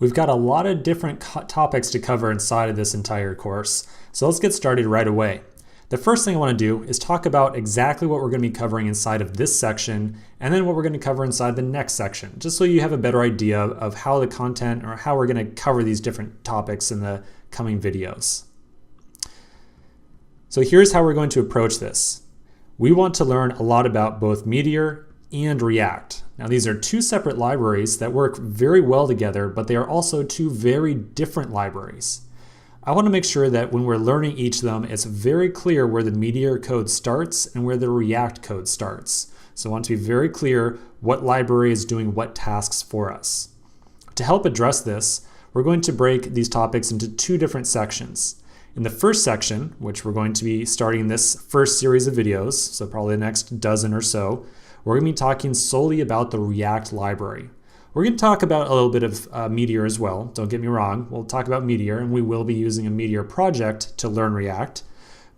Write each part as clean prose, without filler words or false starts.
We've got a lot of different topics to cover inside of this entire course, so let's get started right away. The first thing I want to do is talk about exactly what we're going to be covering inside of this section, and then what we're going to cover inside the next section, just so you have a better idea of how the content or how we're going to cover these different topics in the coming videos. So here's how we're going to approach this. We want to learn a lot about both Meteor and React. Now these are two separate libraries that work very well together, but they are also two very different libraries. I want to make sure that when we're learning each of them, it's very clear where the Meteor code starts and where the React code starts. So I want to be very clear what library is doing what tasks for us. To help address this, we're going to break these topics into two different sections. In the first section, which we're going to be starting this first series of videos, so probably the next dozen or so, we're going to be talking solely about the React library. We're going to talk about a little bit of Meteor as well, don't get me wrong. We'll talk about Meteor, and we will be using a Meteor project to learn React,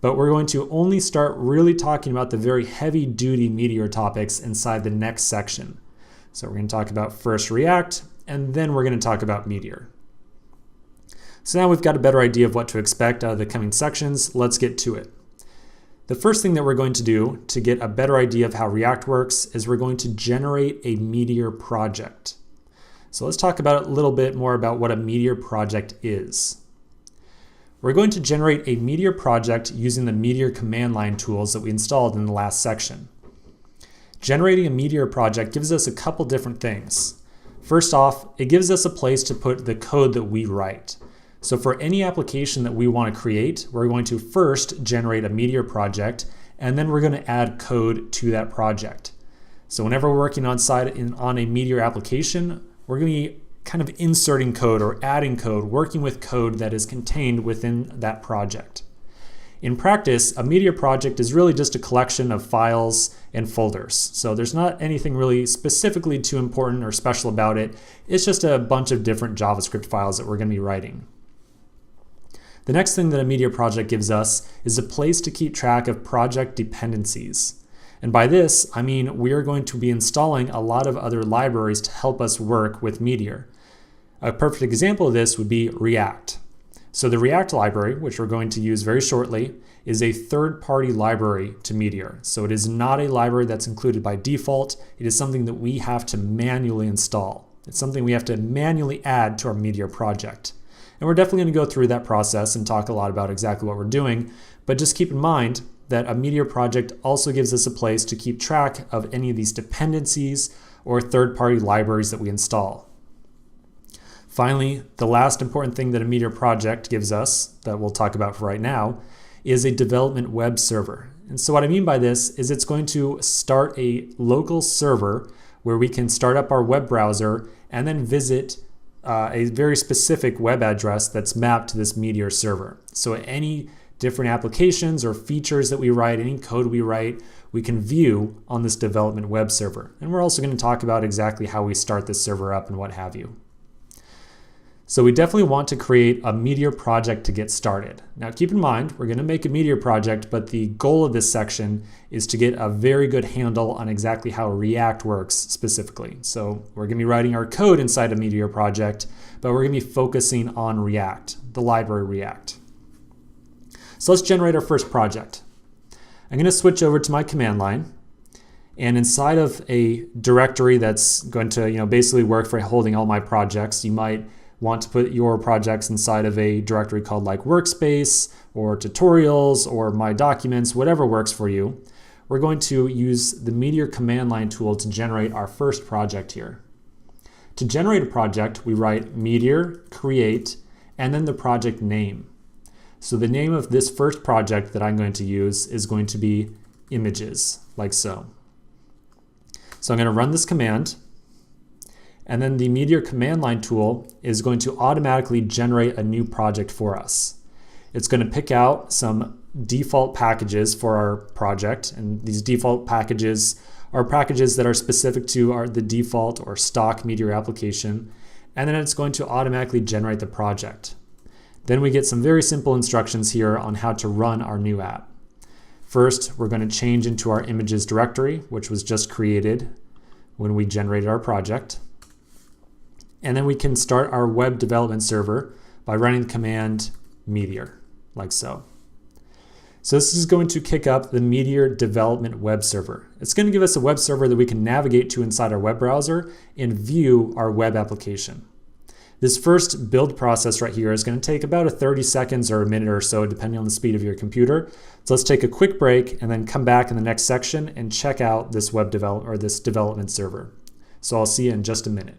but we're going to only start really talking about the very heavy-duty Meteor topics inside the next section. So we're going to talk about first React, and then we're going to talk about Meteor. So now we've got a better idea of what to expect out of the coming sections. Let's get to it. The first thing that we're going to do to get a better idea of how React works is we're going to generate a Meteor project. So let's talk about a little bit more about what a Meteor project is. We're going to generate a Meteor project using the Meteor command line tools that we installed in the last section. Generating a Meteor project gives us a couple different things. First off, it gives us a place to put the code that we write. So for any application that we want to create, we're going to first generate a Meteor project, and then we're going to add code to that project. So whenever we're working on a Meteor application, we're going to be kind of inserting code or adding code, working with code that is contained within that project. In practice, a Meteor project is really just a collection of files and folders. So there's not anything really specifically too important or special about it. It's just a bunch of different JavaScript files that we're going to be writing. The next thing that a Meteor project gives us is a place to keep track of project dependencies. And by this, I mean we are going to be installing a lot of other libraries to help us work with Meteor. A perfect example of this would be React. So the React library, which we're going to use very shortly, is a third-party library to Meteor. So it is not a library that's included by default. It is something that we have to manually install. It's something we have to manually add to our Meteor project. And we're definitely going to go through that process and talk a lot about exactly what we're doing, but just keep in mind that a Meteor project also gives us a place to keep track of any of these dependencies or third-party libraries that we install. Finally, the last important thing that a Meteor project gives us, that we'll talk about for right now, is a development web server. And so what I mean by this is it's going to start a local server where we can start up our web browser and then visit a very specific web address that's mapped to this Meteor server. So any different applications or features that we write, any code we write, we can view on this development web server. And we're also going to talk about exactly how we start this server up and what have you. So we definitely want to create a Meteor project to get started. Now keep in mind, we're going to make a Meteor project, but the goal of this section is to get a very good handle on exactly how React works specifically. So we're going to be writing our code inside a Meteor project, but we're going to be focusing on React, the library React. So let's generate our first project. I'm going to switch over to my command line, and inside of a directory that's going to basically work for holding all my projects, you might want to put your projects inside of a directory called like workspace or tutorials or my documents, whatever works for you. We're going to use the Meteor command line tool to generate our first project here. To generate a project, we write Meteor create and then the project name. So the name of this first project that I'm going to use is going to be images, like so. So I'm going to run this command. And then the Meteor command line tool is going to automatically generate a new project for us. It's going to pick out some default packages for our project, and these default packages are packages that are specific to the default or stock Meteor application, and then it's going to automatically generate the project. Then we get some very simple instructions here on how to run our new app. First, we're going to change into our images directory, which was just created when we generated our project. And then we can start our web development server by running the command Meteor, like so. So this is going to kick up the Meteor development web server. It's going to give us a web server that we can navigate to inside our web browser and view our web application. This first build process right here is going to take about 30 seconds or a minute or so, depending on the speed of your computer. So let's take a quick break and then come back in the next section and check out this web development server. So I'll see you in just a minute.